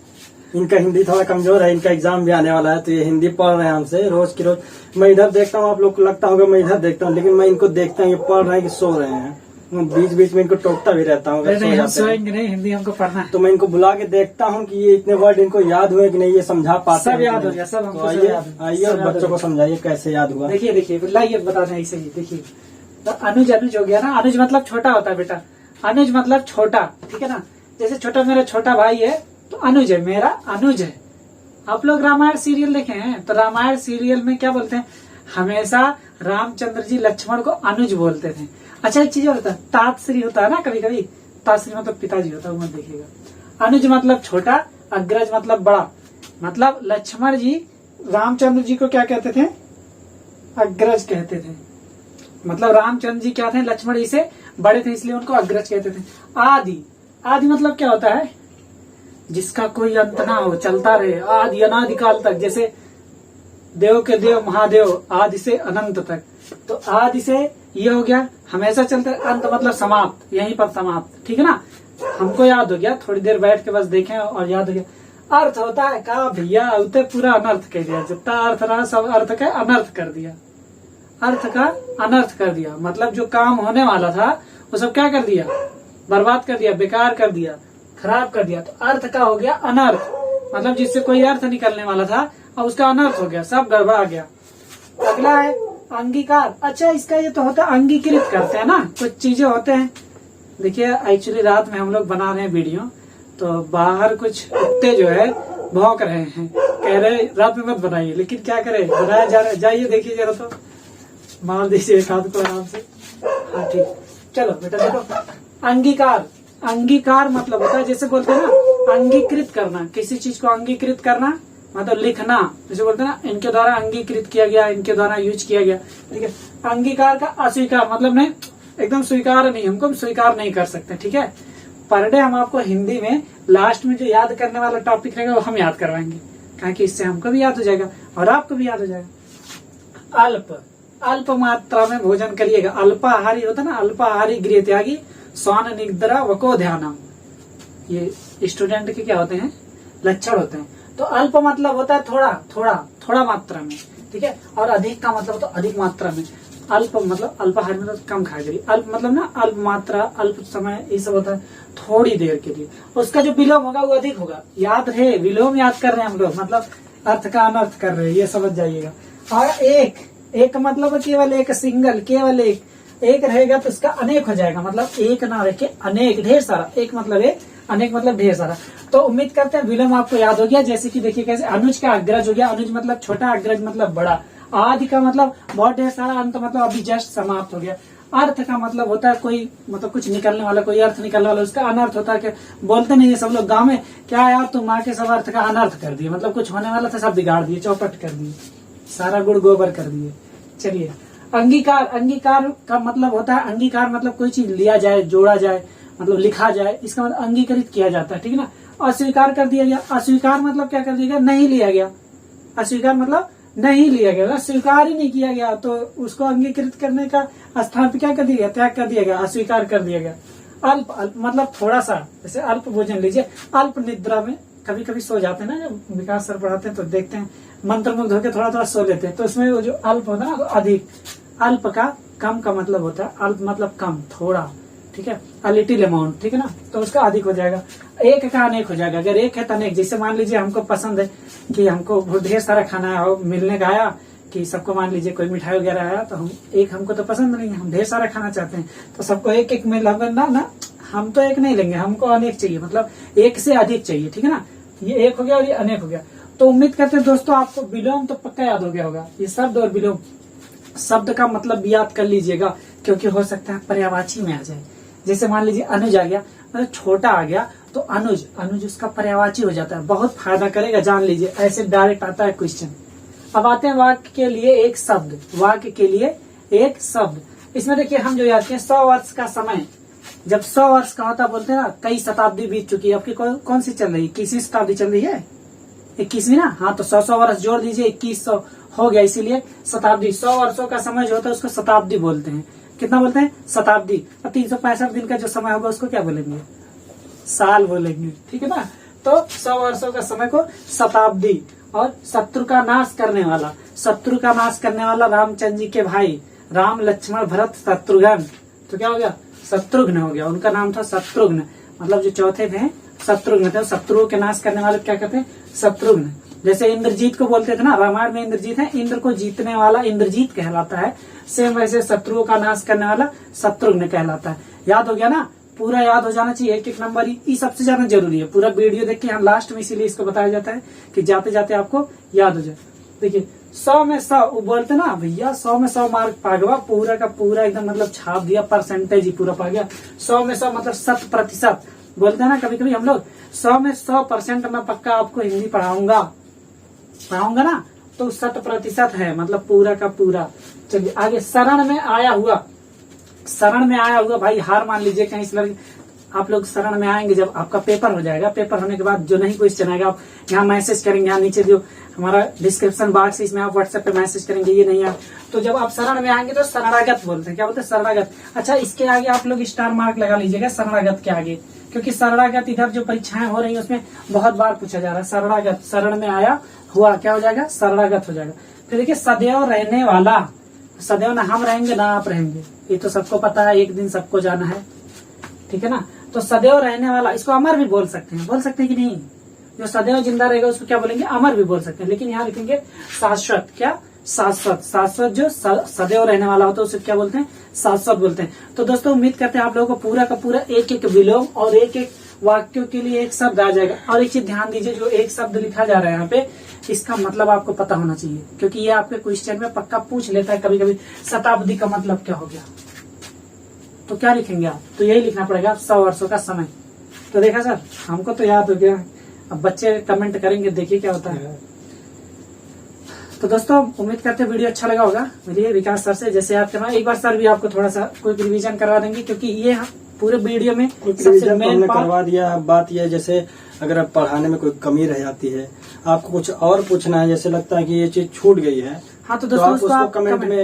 इनका हिंदी थोड़ा कमजोर है, इनका एग्जाम भी आने वाला है, तो ये हिंदी पढ़ रहे हैं हमसे रोज की रोज। मैं इधर देखता हूँ, आप लोग को लगता होगा मैं इधर देखता हूँ, लेकिन मैं इनको देखता हूँ ये पढ़ रहे हैं कि सो रहे हैं। बीच बीच में इनको टोकता भी रहता हूँ, हम सोएंगे नहीं, हिंदी हमको पढ़ना है। तो मैं इनको बुला के देखता हूँ कि ये इतने वर्ड इनको याद हुए कि नहीं, ये समझा पाते सब याद हो गया, सब हमको सब याद है। आइए और बच्चों को समझाइए कैसे याद हुआ। देखिए लाइए बता दें ऐसे ही। देखिए तो अनुज हो गया ना, अनुज मतलब छोटा होता है बेटा, अनुज मतलब छोटा, ठीक है ना। जैसे छोटा मेरा छोटा भाई है तो अनुज है, मेरा अनुज है। आप लोग रामायण सीरियल देखे हैं तो रामायण सीरियल में क्या बोलते हैं, हमेशा रामचंद्र जी लक्ष्मण को अनुज बोलते थे। अच्छा एक चीज और होता है, तातश्री होता है ना, कभी कभी तातश्री मतलब पिताजी होता है, वो मत देखिएगा। अनुज मतलब छोटा, अग्रज मतलब बड़ा। मतलब लक्ष्मण जी रामचंद्र जी को क्या कहते थे, अग्रज कहते थे। मतलब रामचंद्र जी क्या थे, लक्ष्मण जी से बड़े थे, इसलिए उनको अग्रज कहते थे। आदि, आदि मतलब क्या होता है, जिसका कोई अंत ना हो, चलता रहे आदि अनादि काल तक। जैसे देव के देव महादेव, आदि से अनंत तक। तो आदि से ये हो गया हमेशा चलते, अंत मतलब समाप्त, यहीं पर समाप्त, ठीक है ना। हमको याद हो गया, थोड़ी देर बैठ के बस देखें और याद हो गया। अर्थ होता है का भैया, उते पूरा अनर्थ कह दिया, जितना अर्थ रहा सब अर्थ का अनर्थ कर दिया, अर्थ का अनर्थ कर दिया। मतलब जो काम होने वाला था वो सब क्या कर दिया, बर्बाद कर दिया, बेकार कर दिया, खराब कर दिया। तो अर्थ का हो गया अनर्थ, मतलब जिससे कोई अर्थ निकलने वाला था और उसका अनर्थ हो गया, सब गड़बड़ा गया। अगला है अंगीकार। अच्छा इसका ये तो होता है अंगीकृत करते हैं ना, कुछ चीजें होते हैं। देखिए एक्चुअली रात में हम लोग बना रहे हैं वीडियो, तो बाहर कुछ कुत्ते जो है भौंक रहे हैं, कह रहे रात में मत बनाइए, लेकिन क्या करें, बनाया जा रहा है। जाइए देखिए जरा, तो मार दीजिए एक हाथ को आराम से। हाँ ठीक, चलो बेटा देखो। अंगीकार, अंगीकार मतलब होता है, जैसे बोलते हैं ना अंगीकृत करना, किसी चीज को अंगीकृत करना मतलब लिखना, जैसे बोलते हैं ना इनके द्वारा अंगीकृत किया गया, इनके द्वारा यूज किया गया, ठीक है। अंगीकार का अस्वीकार मतलब नहीं, एकदम स्वीकार नहीं, हमको स्वीकार नहीं कर सकते, ठीक है। पर डे हम आपको हिंदी में लास्ट में जो याद करने वाला टॉपिक रहेगा वो हम याद करवाएंगे, कहा कि इससे हमको भी याद हो जाएगा और आपको भी याद हो जाएगा। अल्प, अल्प मात्रा में भोजन करिएगा। अल्पाहारी होता ना, अल्पाहारी गृह त्यागी स्वान निद्रा वको ध्यानम, ये स्टूडेंट के क्या होते हैं, लक्षण होते हैं। तो अल्प मतलब होता है थोड़ा थोड़ा थोड़ा मात्रा में, ठीक है। और अधिक का मतलब होता है अधिक मात्रा में। अल्प मतलब अल्पाहार मतलब कम खाया करिए। अल्प मतलब ना अल्प मात्रा, अल्प समय, ये सब होता है थोड़ी देर के लिए। उसका जो विलोम होगा वो अधिक होगा। याद रहे, विलोम याद कर रहे हैं हम लोग, मतलब अर्थ का अनर्थ कर रहे हैं, ये समझ जाइएगा। और एक, एक मतलब केवल एक, सिंगल, केवल एक, एक रहेगा तो इसका अनेक हो जाएगा, मतलब एक ना रखे अनेक, ढेर सारा। एक मतलब एक, अनेक मतलब ढेर सारा। तो उम्मीद करते हैं विलोम आपको याद हो गया। जैसे कि देखिए कैसे अनुज का अग्रज हो गया, अनुज मतलब छोटा, अग्रज मतलब बड़ा। आदि का मतलब बहुत ढेर सारा, अंत मतलब अभी जस्ट समाप्त हो गया। अर्थ का मतलब होता है कोई, मतलब कुछ निकलने वाला, कोई अर्थ निकलने वाला। उसका अनर्थ होता है कि बोलते नहीं है सब लोग गाँव में, क्या यार तुम माँ के सब अर्थ का अनर्थ कर दिए, मतलब कुछ होने वाला था सब बिगाड़ दिए, चौपट कर दिए, सारा गुड़ गोबर कर दिए। चलिए अंगीकार, अंगीकार का मतलब होता है, अंगीकार मतलब कोई चीज लिया जाए, जोड़ा जाए, मतलब लिखा जाए, इसका मतलब अंगीकृत किया जाता है, ठीक है ना। अस्वीकार कर दिया गया, अस्वीकार मतलब क्या कर दिया गया, नहीं लिया गया। अस्वीकार मतलब नहीं लिया गया, स्वीकार ही नहीं किया गया, तो उसको अंगीकृत करने का स्थान पे क्या कर दिया गया, त्याग कर दिया गया, अस्वीकार कर दिया गया। अल्प, अल्प मतलब थोड़ा सा, जैसे अल्प भोजन लीजिए। अल्प निद्रा में कभी कभी सो जाते हैं ना, जब विकास सर पढ़ाते हैं तो देखते हैं मंत्र मुग्ध होकर थोड़ा थोड़ा सो लेते हैं, तो उसमें वो जो अल्प होता है ना, अधिक। अल्प का कम का मतलब होता है, अल्प मतलब कम, थोड़ा, ठीक है, अ लिटिल अमाउंट, ठीक है ना, तो उसका अधिक हो जाएगा। एक का अनेक हो जाएगा। अगर एक है तो अनेक, जैसे मान लीजिए हमको पसंद है कि हमको बहुत ढेर सारा खाना है, मिलने का आया कि सबको, मान लीजिए कोई मिठाई वगैरह आया, तो हम एक, हमको तो पसंद नहीं है, हम ढेर सारा खाना चाहते हैं, तो सबको एक एक में ना, हम तो एक नहीं लेंगे, हमको अनेक चाहिए, मतलब एक से अधिक चाहिए, ठीक है ना। ये एक हो गया और ये अनेक हो गया। तो उम्मीद करते हैं दोस्तों आपको विलोम तो पक्का याद हो गया होगा। ये शब्द और विलोम शब्द का मतलब भी याद कर लीजिएगा, क्योंकि हो सकता है पर्यायवाची में आ जाए। जैसे मान लीजिए अनुज आ गया, मतलब छोटा आ गया, तो अनुज, अनुज उसका पर्यायवाची हो जाता है, बहुत फायदा करेगा, जान लीजिए। ऐसे डायरेक्ट आता है क्वेश्चन। अब आते हैं वाक्य के लिए एक शब्द, वाक्य के लिए एक शब्द। इसमें देखिए हम जो याद किए 100 वर्ष का समय, जब 100 वर्ष का होता बोलते हैं ना, कई शताब्दी बीत चुकी है। आपकी कौन सी चल रही है, किसी शताब्दी चल रही है, 21वीं ना, हाँ तो 100 वर्ष जोड़ दीजिए, 2100 हो गया, इसीलिए शताब्दी। 100 वर्षों का समय जो होता है उसको शताब्दी बोलते हैं। कितना बोलते हैं? शताब्दी। और 365 दिन का जो समय होगा उसको क्या बोलेंगे? साल बोलेंगे, ठीक है ना। तो 100 वर्षों का समय को शताब्दी। और शत्रु का नाश करने वाला, शत्रु का नाश करने वाला रामचंद्र जी के भाई राम, लक्ष्मण, भरत, शत्रुघ्न, तो क्या हो गया? शत्रुघ्न हो गया। उनका नाम था शत्रुघ्न, मतलब जो चौथे थे शत्रुघ्न थे। शत्रुओं के नाश करने वाले क्या कहते हैं? शत्रुघ्न। जैसे इंद्रजीत को बोलते थे ना, रामायण में इंद्रजीत है, इंद्र को जीतने वाला इंद्रजीत कहलाता है। सेम वैसे शत्रुओं का नाश करने वाला शत्रुघ्न कहलाता है। याद हो गया ना? पूरा याद हो जाना चाहिए, एक एक नंबर ही सबसे ज्यादा जरूरी है। पूरा वीडियो देख के यहाँ लास्ट में इसीलिए इसको बताया जाता है कि जाते जाते आपको याद हो जाए। देखिए 100 में 100 वो बोलते ना भैया, 100 में 100 मार्क पा गया, पूरा का पूरा एकदम मतलब छाप दिया, परसेंटेज ही पूरा पा गया। 100 में 100 मतलब 100% बोलते हैं ना कभी कभी हम लोग। 100 में 100% मैं पक्का आपको हिंदी पढ़ाऊंगा ना, तो 100% है, मतलब पूरा का पूरा। चलिए आगे, शरण में आया हुआ। शरण में आया हुआ भाई, हार मान लीजिए कहीं से आप लोग शरण में आएंगे जब आपका पेपर हो जाएगा। पेपर होने के बाद जो नहीं क्वेश्चन आएगा, आप यहाँ मैसेज करेंगे, यहाँ नीचे जो हमारा डिस्क्रिप्शन बॉक्स है इसमें आप व्हाट्सएप पे मैसेज करेंगे, ये नहीं आया तो जब आप शरण में आएंगे तो शरणागत बोलते हैं। क्या बोलते हैं? शरणागत। अच्छा, इसके आगे आप लोग स्टार मार्क लगा लीजिएगा, शरणागत के आगे, क्योंकि शरणागत इधर जो परीक्षाएं हो रही है उसमें बहुत बार पूछा जा रहा है। शरणागत, शरण में आया हुआ क्या हो जाएगा? शरणागत हो जाएगा। फिर देखिए सदैव रहने वाला। सदैव ना हम रहेंगे ना आप रहेंगे, ये तो सबको पता है, एक दिन सबको जाना है, ठीक है ना। तो सदैव रहने वाला, इसको अमर भी बोल सकते हैं, बोल सकते हैं कि नहीं? जो सदैव जिंदा रहेगा उसको क्या बोलेंगे? अमर भी बोल सकते हैं, लेकिन यहाँ लिखेंगे शाश्वत। क्या? शाश्वत। शाश्वत जो सदैव रहने वाला होता है उसे क्या बोलते हैं? शाश्वत बोलते हैं। तो दोस्तों उम्मीद करते हैं आप लोगों को पूरा का पूरा एक एक विलोम और एक एक वाक्यों के लिए एक शब्द आ जाएगा। और एक चीज ध्यान दीजिए, जो एक शब्द लिखा जा रहा है यहाँ पे, इसका मतलब आपको पता होना चाहिए, क्योंकि ये आपके क्वेश्चन में पक्का पूछ लेता है कभी कभी, शताब्दी का मतलब क्या हो गया। तो क्या लिखेंगे आप? तो यही लिखना पड़ेगा, 100 वर्षों का समय। तो देखा सर, हमको तो याद हो गया, अब बच्चे कमेंट करेंगे, देखिए क्या होता है। तो दोस्तों उम्मीद करते हैं वीडियो अच्छा लगा होगा। मिलिए विकास सर से, जैसे याद करना एक बार, सर भी आपको थोड़ा सा कोई रिवीजन करवा देंगे, क्योंकि ये पूरे वीडियो में सबसे मेन पार्ट करवा दिया। बात यह है, जैसे अगर आप पढ़ाने में कोई कमी रह जाती है, आपको कुछ और पूछना है, जैसे लगता है कि ये चीज छूट गई है, हाँ तो तो दोस्तों आप उसको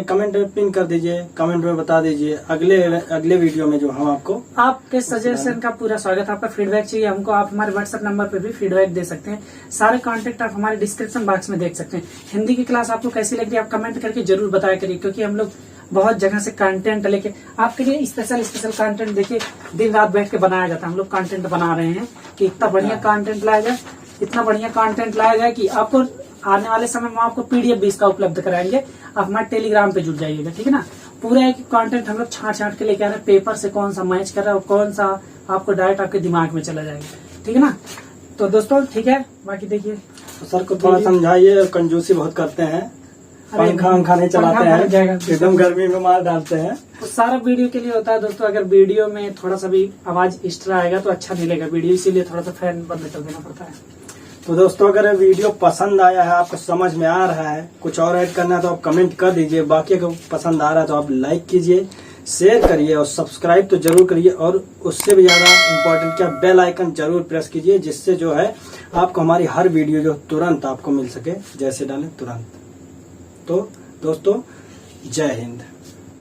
कमेंट में पिन कर दीजिए, कमेंट में बता दीजिए। अगले वीडियो में जो हम आपको आपके सजेशन का पूरा स्वागत। आपका फीडबैक चाहिए हमको, आप हमारे व्हाट्सएप नंबर पे भी फीडबैक दे सकते हैं। सारे कांटेक्ट आप हमारे डिस्क्रिप्शन बॉक्स में देख सकते हैं। हिंदी की क्लास आपको कैसी लग रही है आप कमेंट करके जरूर बताया करिए, क्योंकि हम लोग बहुत जगह से कंटेंट लेके आपके लिए स्पेशल कंटेंट देखिए दिन रात बैठ के बनाया जाता है। हम लोग कंटेंट बना रहे हैं कि इतना बढ़िया कंटेंट लाया जाए, इतना बढ़िया कंटेंट लाया जाए कि आपको आने वाले समय में आपको पीडीएफ भी इसका उपलब्ध कराएंगे। आप हमारे टेलीग्राम पे जुड़ जाइएगा, ठीक है ना। पूरा एक कंटेंट हम लोग छाट के लेके आ रहे हैं, पेपर से कौन सा मैच कर रहा है और कौन सा आपको डायरेक्ट आपके दिमाग में चला जाएगा, ठीक है ना। तो दोस्तों ठीक है, बाकी देखिए सर को थोड़ा समझाइए, कंजूसी बहुत करते हैं, पंखा नहीं चलाते हैं, एकदम गर्मी में मार डालते हैं। तो सारा वीडियो के लिए होता है दोस्तों, अगर वीडियो में थोड़ा सा भी आवाज एक्स्ट्रा आएगा तो अच्छा नहीं लगेगा वीडियो, इसीलिए थोड़ा सा फैन बंद कर देना पड़ता है। तो दोस्तों अगर वीडियो पसंद आया है, आपको समझ में आ रहा है, कुछ और ऐड करना है तो आप कमेंट कर दीजिए। बाकी अगर पसंद आ रहा है तो आप लाइक कीजिए, शेयर करिए और सब्सक्राइब तो जरूर करिए। और उससे भी ज्यादा इम्पोर्टेंट क्या, बेल आइकन जरूर प्रेस कीजिए, जिससे जो है आपको हमारी हर वीडियो जो तुरंत आपको मिल सके, जैसे डालें तुरंत। तो दोस्तों जय हिंद।